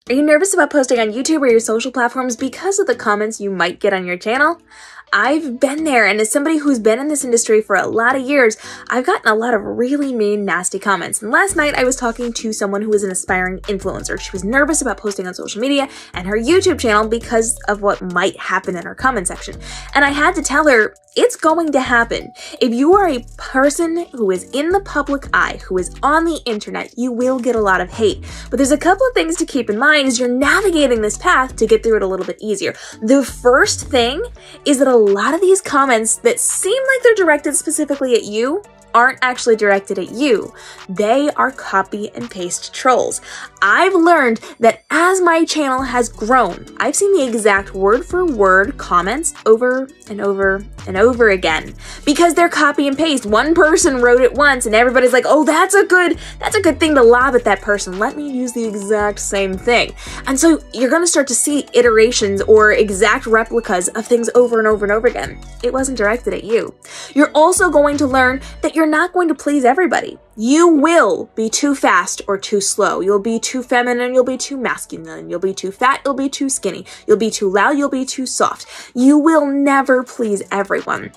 Are you nervous about posting on YouTube or your social platforms because of the comments you might get on your channel? I've been there, and as somebody who's been in this industry for a lot of years, I've gotten a lot of really mean, nasty comments. And last night I was talking to someone who is an aspiring influencer. She was nervous about posting on social media and her YouTube channel because of what might happen in her comment section. And I had to tell her, it's going to happen. If you are a person who is in the public eye, who is on the internet, you will get a lot of hate. But there's a couple of things to keep in mind as you're navigating this path to get through it a little bit easier. The first thing is that a lot of these comments that seem like they're directed specifically at you aren't actually directed at you. They are copy and paste trolls. I've learned that as my channel has grown, I've seen the exact word for word comments over and over and over again because they're copy and paste. One person wrote it once and everybody's like, oh, that's a good thing to lob at that person. Let me use the exact same thing. And so you're going to start to see iterations or exact replicas of things over and over and over again. It wasn't directed at you. You're also going to learn that you're not going to please everybody. You will be too fast or too slow. You'll be too feminine, you'll be too masculine. You'll be too fat, you'll be too skinny. You'll be too loud, you'll be too soft. You will never please everyone.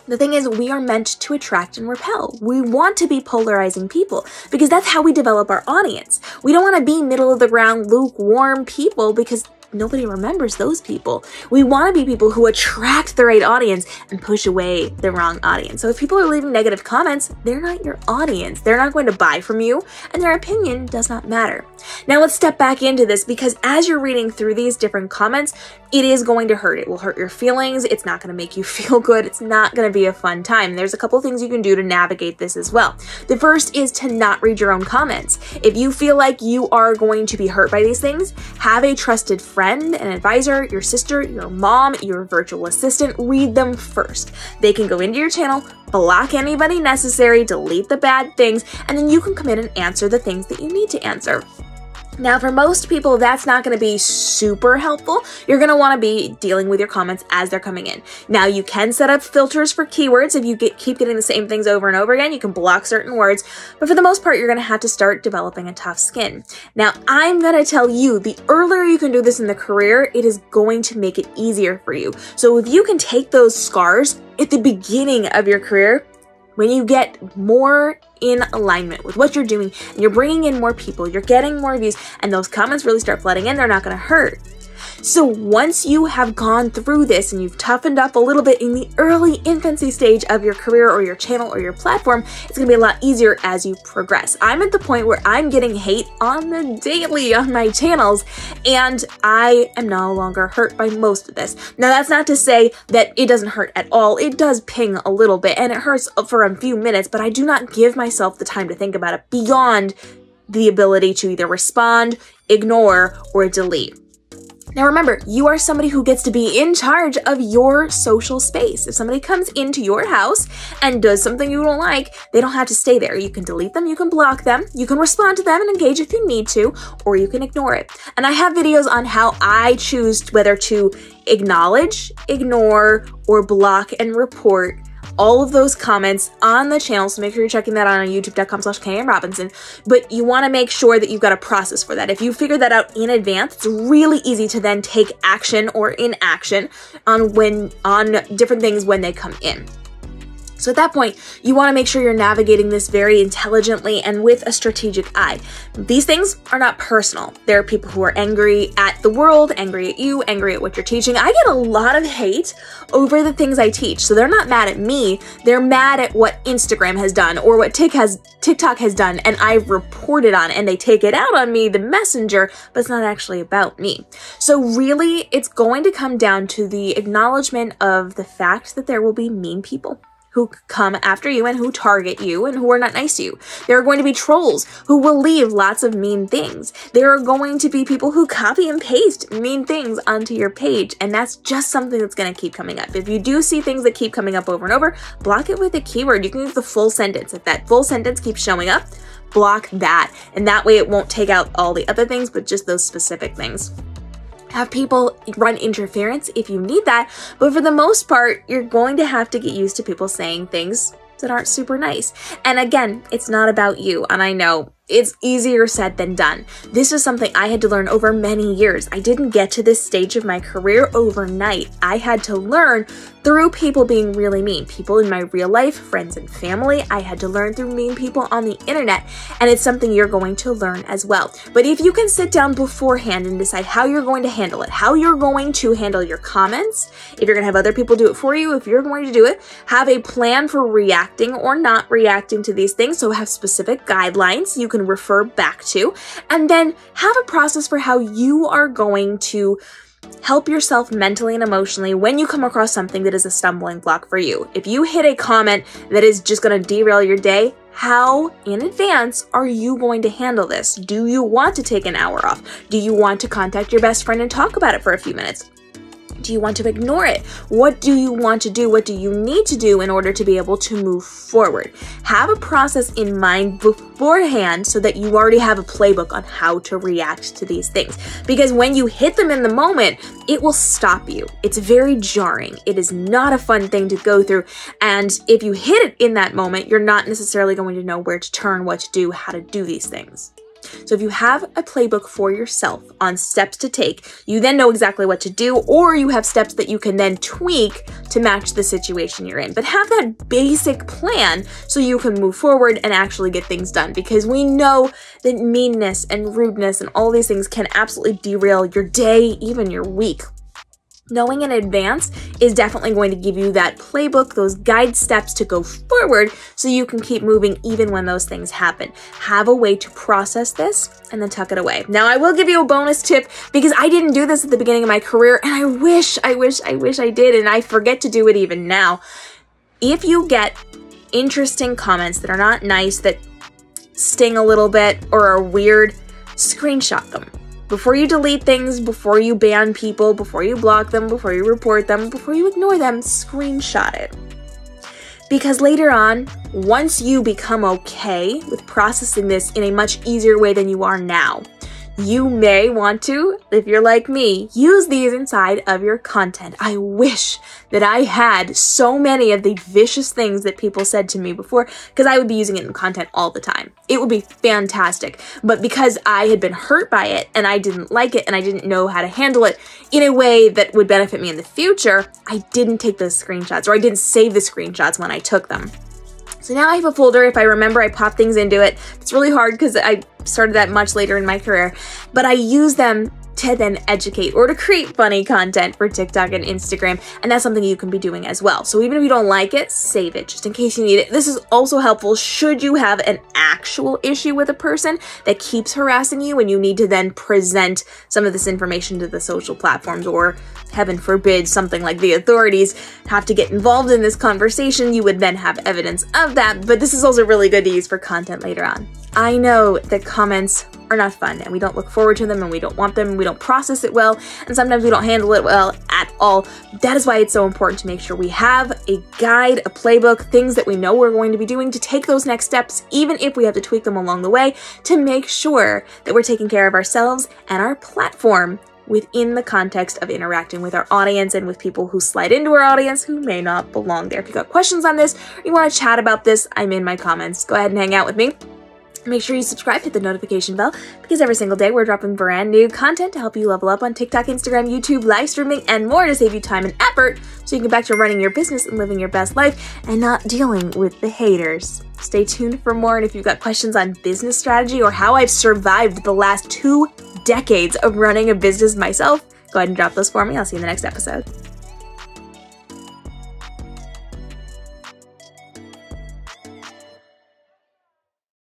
The thing is, we are meant to attract and repel. We want to be polarizing people because that's how we develop our audience. We don't want to be middle of the ground, lukewarm people because nobody remembers those people. We want to be people who attract the right audience and push away the wrong audience. So if people are leaving negative comments, they're not your audience. They're not going to buy from you, and their opinion does not matter. Now let's step back into this because as you're reading through these different comments, it is going to hurt. It will hurt your feelings. It's not going to make you feel good. It's not going to be a fun time. There's a couple things you can do to navigate this as well. The first is to not read your own comments. If you feel like you are going to be hurt by these things, have a trusted friend, an advisor, your sister, your mom, your virtual assistant, read them first. They can go into your channel, block anybody necessary, delete the bad things, and then you can come in and answer the things that you need to answer. Now, for most people, that's not going to be super helpful. You're going to want to be dealing with your comments as they're coming in. Now, you can set up filters for keywords. If you keep getting the same things over and over again, you can block certain words. But for the most part, you're going to have to start developing a tough skin. Now, I'm going to tell you, the earlier you can do this in the career, it is going to make it easier for you. So if you can take those scars at the beginning of your career, when you get more in alignment with what you're doing and you're bringing in more people, you're getting more views, and those comments really start flooding in, they're not going to hurt. So once you have gone through this and you've toughened up a little bit in the early infancy stage of your career or your channel or your platform, it's going to be a lot easier as you progress. I'm at the point where I'm getting hate on the daily on my channels, and I am no longer hurt by most of this. Now, that's not to say that it doesn't hurt at all. It does ping a little bit, and it hurts for a few minutes, but I do not give myself the time to think about it beyond the ability to either respond, ignore, or delete. Now remember, you are somebody who gets to be in charge of your social space. If somebody comes into your house and does something you don't like, they don't have to stay there. You can delete them, you can block them, you can respond to them and engage if you need to, or you can ignore it. And I have videos on how I choose whether to acknowledge, ignore, or block and report all of those comments on the channel, so make sure you're checking that out on youtube.com/KMRobinson, but you want to make sure that you've got a process for that. If you figure that out in advance, it's really easy to then take action or inaction on different things when they come in. So at that point, you want to make sure you're navigating this very intelligently and with a strategic eye. These things are not personal. There are people who are angry at the world, angry at you, angry at what you're teaching. I get a lot of hate over the things I teach. So they're not mad at me. They're mad at what Instagram has done or what TikTok has done, and I've reported on it, and they take it out on me, the messenger, but it's not actually about me. So really, it's going to come down to the acknowledgement of the fact that there will be mean people who come after you and who target you and who are not nice to you. There are going to be trolls who will leave lots of mean things. There are going to be people who copy and paste mean things onto your page, and that's just something that's going to keep coming up. If you do see things that keep coming up over and over, block it with a keyword. You can use the full sentence. If that full sentence keeps showing up, block that, and that way it won't take out all the other things, but just those specific things. Have people run interference if you need that, but for the most part, you're going to have to get used to people saying things that aren't super nice. And again, it's not about you. And I know It's easier said than done. This is something I had to learn over many years. I didn't get to this stage of my career overnight. I had to learn through people being really mean. People in my real life, friends and family. I had to learn through mean people on the internet, and it's something you're going to learn as well. But if you can sit down beforehand and decide how you're going to handle it, how you're going to handle your comments, if you're going to have other people do it for you, if you're going to do it, have a plan for reacting or not reacting to these things. So have specific guidelines you can refer back to, and then have a process for how you are going to help yourself mentally and emotionally when you come across something that is a stumbling block for you. If you hit a comment that is just going to derail your day, how in advance are you going to handle this? Do you want to take an hour off? Do you want to contact your best friend and talk about it for a few minutes? Do you want to ignore it? What do you want to do? What do you need to do in order to be able to move forward? Have a process in mind beforehand so that you already have a playbook on how to react to these things. Because when you hit them in the moment, it will stop you. It's very jarring. It is not a fun thing to go through. And if you hit it in that moment, you're not necessarily going to know where to turn, what to do, how to do these things. So if you have a playbook for yourself on steps to take, you then know exactly what to do, or you have steps that you can then tweak to match the situation you're in. But have that basic plan so you can move forward and actually get things done, because we know that meanness and rudeness and all these things can absolutely derail your day, even your week. Knowing in advance is definitely going to give you that playbook, those guide steps to go forward so you can keep moving even when those things happen. Have a way to process this and then tuck it away. Now, I will give you a bonus tip because I didn't do this at the beginning of my career, and I wish I did, and I forget to do it even now. If you get interesting comments that are not nice, that sting a little bit or are weird, screenshot them. Before you delete things, before you ban people, before you block them, before you report them, before you ignore them, screenshot it. Because later on, once you become okay with processing this in a much easier way than you are now, you may want to, if you're like me, use these inside of your content. I wish that I had so many of the vicious things that people said to me before, because I would be using it in content all the time. It would be fantastic. But because I had been hurt by it and I didn't like it and I didn't know how to handle it in a way that would benefit me in the future, I didn't take those screenshots, or I didn't save the screenshots when I took them. So now I have a folder. If I remember, I pop things into it. It's really hard because I started that much later in my career, but I use them to then educate or to create funny content for TikTok and Instagram, and that's something you can be doing as well. So even if you don't like it, save it just in case you need it. This is also helpful should you have an actual issue with a person that keeps harassing you and you need to then present some of this information to the social platforms, or heaven forbid, something like the authorities have to get involved in this conversation. You would then have evidence of that, but this is also really good to use for content later on. I know that comments are not fun and we don't look forward to them and we don't want them, we don't process it well, and sometimes we don't handle it well at all. That is why it's so important to make sure we have a guide, a playbook, things that we know we're going to be doing to take those next steps, even if we have to tweak them along the way, to make sure that we're taking care of ourselves and our platform within the context of interacting with our audience and with people who slide into our audience who may not belong there. If you've got questions on this, or you want to chat about this, I'm in my comments. Go ahead and hang out with me. Make sure you subscribe, hit the notification bell, because every single day we're dropping brand new content to help you level up on TikTok, Instagram, YouTube, live streaming, and more to save you time and effort so you can get back to running your business and living your best life and not dealing with the haters. Stay tuned for more, and if you've got questions on business strategy or how I've survived the last 2 decades of running a business myself, go ahead and drop those for me. I'll see you in the next episode.